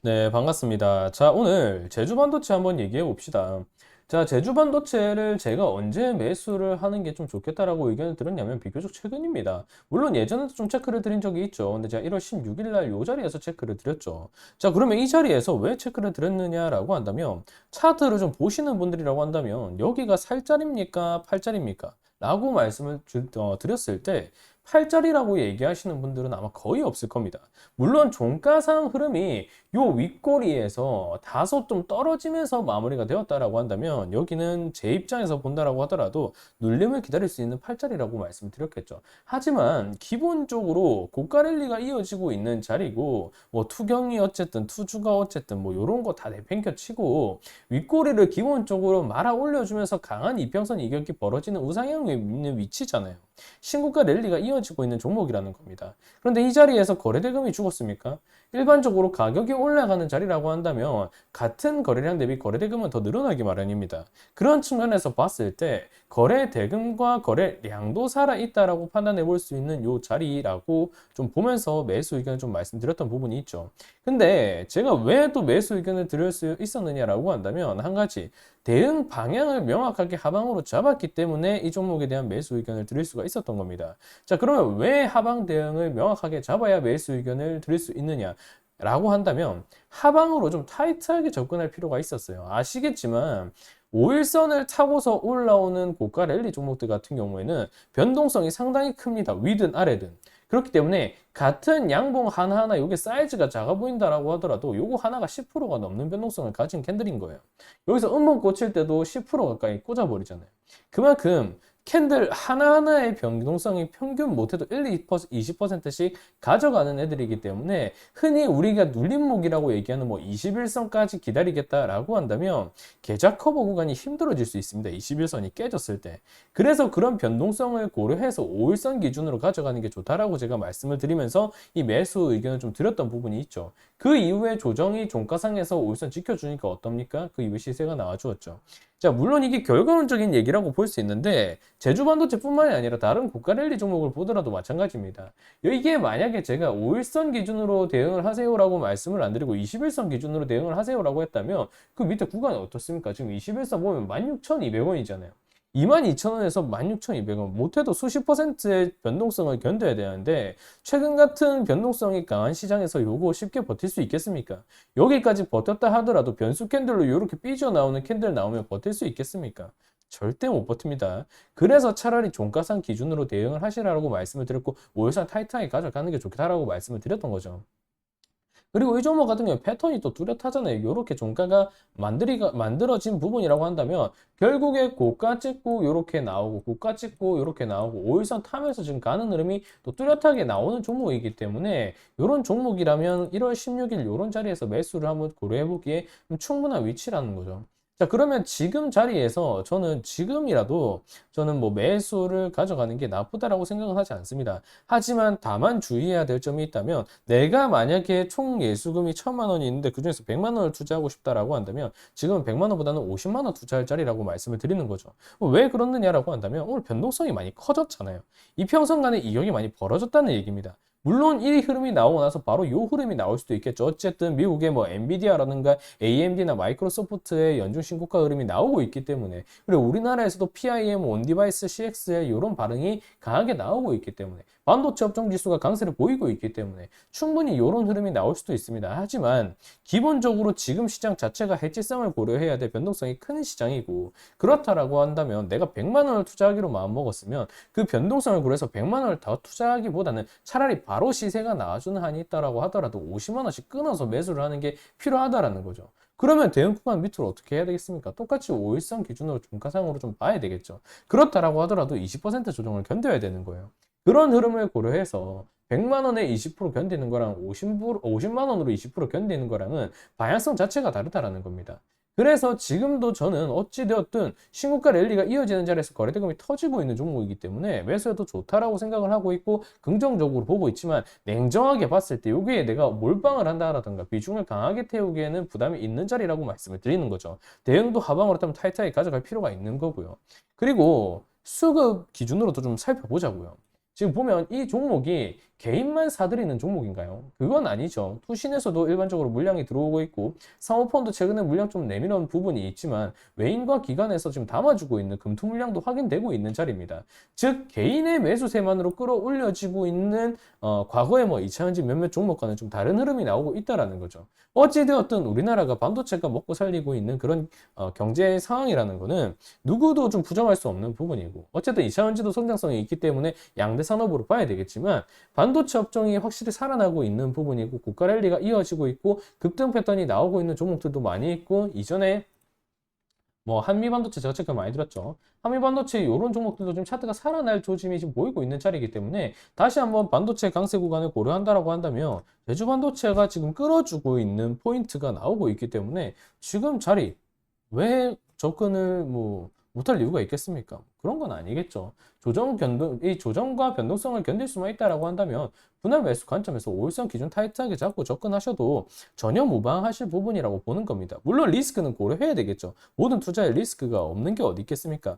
네, 반갑습니다. 자, 오늘 제주 반도체 한번 얘기해 봅시다. 자, 제주 반도체를 제가 언제 매수를 하는 게 좀 좋겠다라고 의견을 들었냐면 비교적 최근입니다. 물론 예전에도 좀 체크를 드린 적이 있죠. 근데 제가 1월 16일 날 이 자리에서 체크를 드렸죠. 자, 그러면 이 자리에서 왜 체크를 드렸느냐라고 한다면 차트를 좀 보시는 분들이라고 한다면 여기가 살짜리입니까? 팔짜리입니까? 라고 말씀을 드렸을 때 팔짜리라고 얘기하시는 분들은 아마 거의 없을 겁니다. 물론 종가상 흐름이 요 윗꼬리에서 다소 좀 떨어지면서 마무리가 되었다라고 한다면 여기는 제 입장에서 본다라고 하더라도 눌림을 기다릴 수 있는 팔자리라고 말씀드렸겠죠. 하지만 기본적으로 고가 랠리가 이어지고 있는 자리고 뭐 투경이 어쨌든 투주가 어쨌든 뭐 요런 거 다 내팽겨 치고 윗꼬리를 기본적으로 말아 올려주면서 강한 이평선 이격이 벌어지는 우상향에 있는 위치잖아요. 신고가 랠리가 이어지고 있는 종목이라는 겁니다. 그런데 이 자리에서 거래대금이 죽었습니까? 일반적으로 가격이 올라가는 자리라고 한다면 같은 거래량 대비 거래대금은 더 늘어나기 마련입니다. 그런 측면에서 봤을 때 거래대금과 거래량도 살아있다라고 판단해 볼 수 있는 요 자리라고 좀 보면서 매수 의견을 좀 말씀드렸던 부분이 있죠. 근데 제가 왜 또 매수 의견을 드릴 수 있었느냐라고 한다면 한 가지 대응 방향을 명확하게 하방으로 잡았기 때문에 이 종목에 대한 매수 의견을 드릴 수가 있었던 겁니다. 자, 그러면 왜 하방 대응을 명확하게 잡아야 매수 의견을 드릴 수 있느냐? 라고 한다면 하방으로 좀 타이트하게 접근할 필요가 있었어요. 아시겠지만 5일선을 타고서 올라오는 고가 랠리 종목들 같은 경우에는 변동성이 상당히 큽니다. 위든 아래든. 그렇기 때문에 같은 양봉 하나하나 이게 사이즈가 작아 보인다라고 하더라도 요거 하나가 10%가 넘는 변동성을 가진 캔들인 거예요. 여기서 음봉 꽂힐 때도 10% 가까이 꽂아버리잖아요. 그만큼 캔들 하나하나의 변동성이 평균 못해도 1, 2%, 20%씩 가져가는 애들이기 때문에 흔히 우리가 눌림목이라고 얘기하는 뭐 21선까지 기다리겠다라고 한다면 계좌 커버 구간이 힘들어질 수 있습니다. 21선이 깨졌을 때. 그래서 그런 변동성을 고려해서 5일선 기준으로 가져가는 게 좋다라고 제가 말씀을 드리면서 이 매수 의견을 좀 드렸던 부분이 있죠. 그 이후에 조정이 종가상에서 5일선 지켜주니까 어떻습니까? 그 이후에 시세가 나와주었죠. 자, 물론 이게 결과론적인 얘기라고 볼 수 있는데 제주 반도체뿐만이 아니라 다른 고가 랠리 종목을 보더라도 마찬가지입니다. 이게 만약에 제가 5일선 기준으로 대응을 하세요라고 말씀을 안 드리고 21선 기준으로 대응을 하세요라고 했다면 그 밑에 구간이 어떻습니까? 지금 21선 보면 16,200원이잖아요. 22,000원에서 16,200원 못해도 수십 퍼센트의 변동성을 견뎌야 되는데 최근 같은 변동성이 강한 시장에서 요거 쉽게 버틸 수 있겠습니까? 여기까지 버텼다 하더라도 변수 캔들로 이렇게 삐져나오는 캔들 나오면 버틸 수 있겠습니까? 절대 못 버팁니다. 그래서 차라리 종가상 기준으로 대응을 하시라고 말씀을 드렸고 5일선 타이트하게 가져가는 게 좋다라고 말씀을 드렸던 거죠. 그리고 이 종목 같은 경우 패턴이 또 뚜렷하잖아요. 이렇게 종가가 만들어진 부분이라고 한다면 결국에 고가 찍고 이렇게 나오고 고가 찍고 이렇게 나오고 5일선 타면서 지금 가는 흐름이 또 뚜렷하게 나오는 종목이기 때문에 이런 종목이라면 1월 16일 이런 자리에서 매수를 한번 고려해 보기에 충분한 위치라는 거죠. 자, 그러면 지금 자리에서 저는 지금이라도 저는 뭐 매수를 가져가는 게 나쁘다라고 생각은 하지 않습니다. 하지만 다만 주의해야 될 점이 있다면 내가 만약에 총 예수금이 1,000만 원이 있는데 그중에서 100만 원을 투자하고 싶다라고 한다면 지금은 100만 원보다는 50만 원 투자할 자리라고 말씀을 드리는 거죠. 왜 그렇느냐라고 한다면 오늘 변동성이 많이 커졌잖아요. 이평선 간의 이격이 많이 벌어졌다는 얘기입니다. 물론 이 흐름이 나오고 나서 바로 이 흐름이 나올 수도 있겠죠. 어쨌든 미국의 뭐 엔비디아라든가 AMD나 마이크로소프트의 연중 신고가 흐름이 나오고 있기 때문에 그리고 우리나라에서도 PIM, 온디바이스, CXL 이런 반응이 강하게 나오고 있기 때문에 반도체 업종 지수가 강세를 보이고 있기 때문에 충분히 이런 흐름이 나올 수도 있습니다. 하지만 기본적으로 지금 시장 자체가 해지성을 고려해야 될 변동성이 큰 시장이고 그렇다라고 한다면 내가 100만 원을 투자하기로 마음먹었으면 그 변동성을 고려해서 100만 원을 더 투자하기보다는 차라리 바로 시세가 나와주는 한이 있다라고 하더라도 50만 원씩 끊어서 매수를 하는 게 필요하다라는 거죠. 그러면 대응 구간 밑으로 어떻게 해야 되겠습니까? 똑같이 5일선 기준으로 종가상으로 좀 봐야 되겠죠. 그렇다라고 하더라도 20% 조정을 견뎌야 되는 거예요. 그런 흐름을 고려해서 100만 원에 20% 견디는 거랑 50만 원으로 20% 견디는 거랑은 방향성 자체가 다르다라는 겁니다. 그래서 지금도 저는 어찌되었든 신고가 랠리가 이어지는 자리에서 거래대금이 터지고 있는 종목이기 때문에 매수해도 좋다라고 생각을 하고 있고 긍정적으로 보고 있지만 냉정하게 봤을 때 여기에 내가 몰빵을 한다라든가 비중을 강하게 태우기에는 부담이 있는 자리라고 말씀을 드리는 거죠. 대응도 하방으로 하면 타이트하게 가져갈 필요가 있는 거고요. 그리고 수급 기준으로도 좀 살펴보자고요. 지금 보면 이 종목이 개인만 사들이는 종목인가요? 그건 아니죠. 투신에서도 일반적으로 물량이 들어오고 있고 사모펀드 최근에 물량 좀 내밀은 부분이 있지만 외인과 기관에서 지금 담아주고 있는 금투 물량도 확인되고 있는 자리입니다. 즉 개인의 매수세만으로 끌어올려지고 있는 과거에 뭐 2차전지 몇몇 종목과는 좀 다른 흐름이 나오고 있다라는 거죠. 어찌되었든 우리나라가 반도체가 먹고 살리고 있는 그런 경제 상황이라는 거는 누구도 좀 부정할 수 없는 부분이고 어쨌든 2차전지도 성장성이 있기 때문에 양대 산업으로 봐야 되겠지만 반도체 업종이 확실히 살아나고 있는 부분이고 고가 랠리가 이어지고 있고 급등 패턴이 나오고 있는 종목들도 많이 있고 이전에 뭐 한미반도체 제가 체크 많이 들었죠. 한미반도체 이런 종목들도 좀 차트가 살아날 조짐이 지금 보이고 있는 자리이기 때문에 다시 한번 반도체 강세 구간을 고려한다라고 한다면 제주반도체가 지금 끌어주고 있는 포인트가 나오고 있기 때문에 지금 자리 왜 접근을 뭐 못할 이유가 있겠습니까? 그런 건 아니겠죠. 이 조정과 변동성을 견딜 수만 있다라고 한다면 분할 매수 관점에서 5일선 기준 타이트하게 잡고 접근하셔도 전혀 무방하실 부분이라고 보는 겁니다. 물론 리스크는 고려해야 되겠죠. 모든 투자에 리스크가 없는 게 어디 있겠습니까?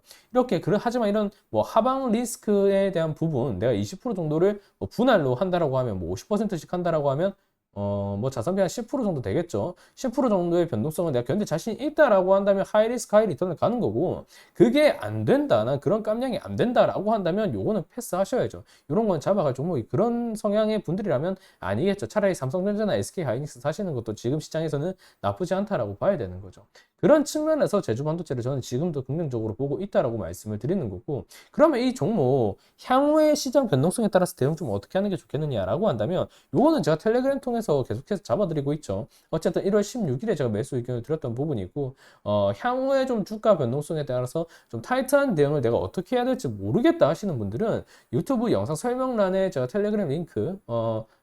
하지만 이런 뭐 하방 리스크에 대한 부분 내가 20% 정도를 뭐 분할로 한다라고 하면 뭐 50%씩 한다라고 하면 뭐 자산비 한 10% 정도 되겠죠. 10% 정도의 변동성을 내가 견딜 자신이 있다라고 한다면 하이 리스크 하이 리턴을 가는 거고 그게 안 된다. 난 그런 깜냥이 안 된다라고 한다면 요거는 패스하셔야죠. 이런 건 잡아갈 종목이 그런 성향의 분들이라면 아니겠죠. 차라리 삼성전자나 SK하이닉스 사시는 것도 지금 시장에서는 나쁘지 않다라고 봐야 되는 거죠. 그런 측면에서 제주반도체를 저는 지금도 긍정적으로 보고 있다라고 말씀을 드리는 거고 그러면 이 종목 향후의 시장 변동성에 따라서 대응 좀 어떻게 하는 게 좋겠느냐라고 한다면 요거는 제가 텔레그램 통해서 계속해서 잡아드리고 있죠. 어쨌든 1월 16일에 제가 매수 의견을 드렸던 부분이고 향후에 좀 주가 변동성에 따라서 좀 타이트한 대응을 내가 어떻게 해야 될지 모르겠다 하시는 분들은 유튜브 영상 설명란에 제가 텔레그램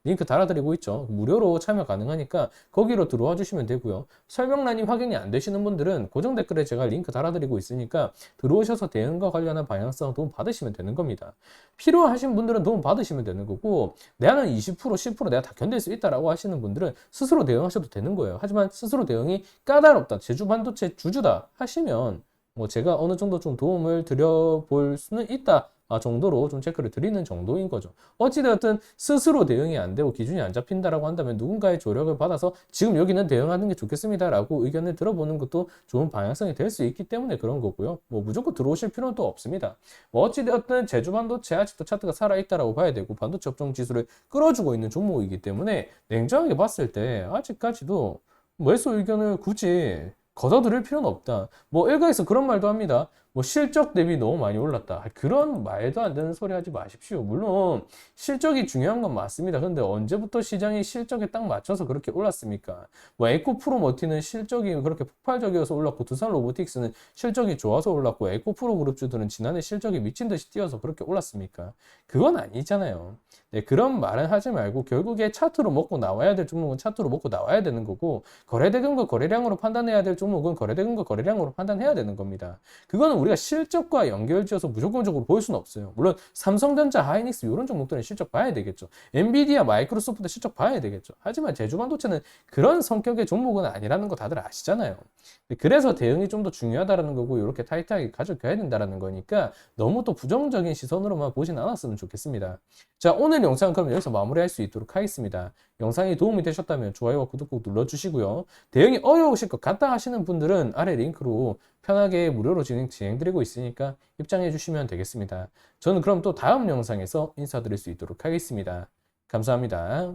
링크 달아드리고 있죠. 무료로 참여 가능하니까 거기로 들어와 주시면 되고요. 설명란이 확인이 안 되시는 분들은 고정 댓글에 제가 링크 달아드리고 있으니까 들어오셔서 대응과 관련한 방향성 도움 받으시면 되는 겁니다. 필요하신 분들은 도움 받으시면 되는 거고 나는 20% 10% 내가 다 견딜 수 있다라고 하시는 분들은 스스로 대응하셔도 되는 거예요. 하지만 스스로 대응이 까다롭다, 제주 반도체 주주다 하시면 뭐 제가 어느 정도 좀 도움을 드려볼 수는 있다. 정도로 좀 체크를 드리는 정도인 거죠. 어찌되었든 스스로 대응이 안 되고 기준이 안 잡힌다라고 한다면 누군가의 조력을 받아서 지금 여기는 대응하는 게 좋겠습니다라고 의견을 들어보는 것도 좋은 방향성이 될 수 있기 때문에 그런 거고요. 뭐 무조건 들어오실 필요는 또 없습니다. 뭐 어찌되었든 제주 반도체 아직도 차트가 살아있다라고 봐야 되고 반도체 업종 지수를 끌어주고 있는 종목이기 때문에 냉정하게 봤을 때 아직까지도 매수 의견을 굳이 걷어들일 필요는 없다. 뭐 일각에서 그런 말도 합니다. 뭐 실적 대비 너무 많이 올랐다. 그런 말도 안 되는 소리 하지 마십시오. 물론 실적이 중요한 건 맞습니다. 근데 언제부터 시장이 실적에 딱 맞춰서 그렇게 올랐습니까? 뭐 에코프로머티는 실적이 그렇게 폭발적이어서 올랐고 두산 로보틱스는 실적이 좋아서 올랐고 에코프로 그룹주들은 지난해 실적이 미친 듯이 뛰어서 그렇게 올랐습니까? 그건 아니잖아요. 네, 그런 말은 하지 말고 결국에 차트로 먹고 나와야 될 종목은 차트로 먹고 나와야 되는 거고 거래대금과 거래량으로 판단해야 될 종목은 거래대금과 거래량으로 판단해야 되는 겁니다. 그거는 우리가 실적과 연결지어서 무조건적으로 보일 수는 없어요. 물론 삼성전자, 하이닉스 이런 종목들은 실적 봐야 되겠죠. 엔비디아, 마이크로소프트 실적 봐야 되겠죠. 하지만 제주반도체는 그런 성격의 종목은 아니라는 거 다들 아시잖아요. 그래서 대응이 좀 더 중요하다는 거고 이렇게 타이트하게 가져가야 된다는 거니까 너무 또 부정적인 시선으로만 보진 않았으면 좋겠습니다. 자, 오늘 영상은 그럼 여기서 마무리할 수 있도록 하겠습니다. 영상이 도움이 되셨다면 좋아요와 구독 꼭 눌러주시고요. 대응이 어려우실 것 같다 하시는 분들은 아래 링크로 편하게 무료로 진행드리고 있으니까 입장해 주시면 되겠습니다. 저는 그럼 또 다음 영상에서 인사드릴 수 있도록 하겠습니다. 감사합니다.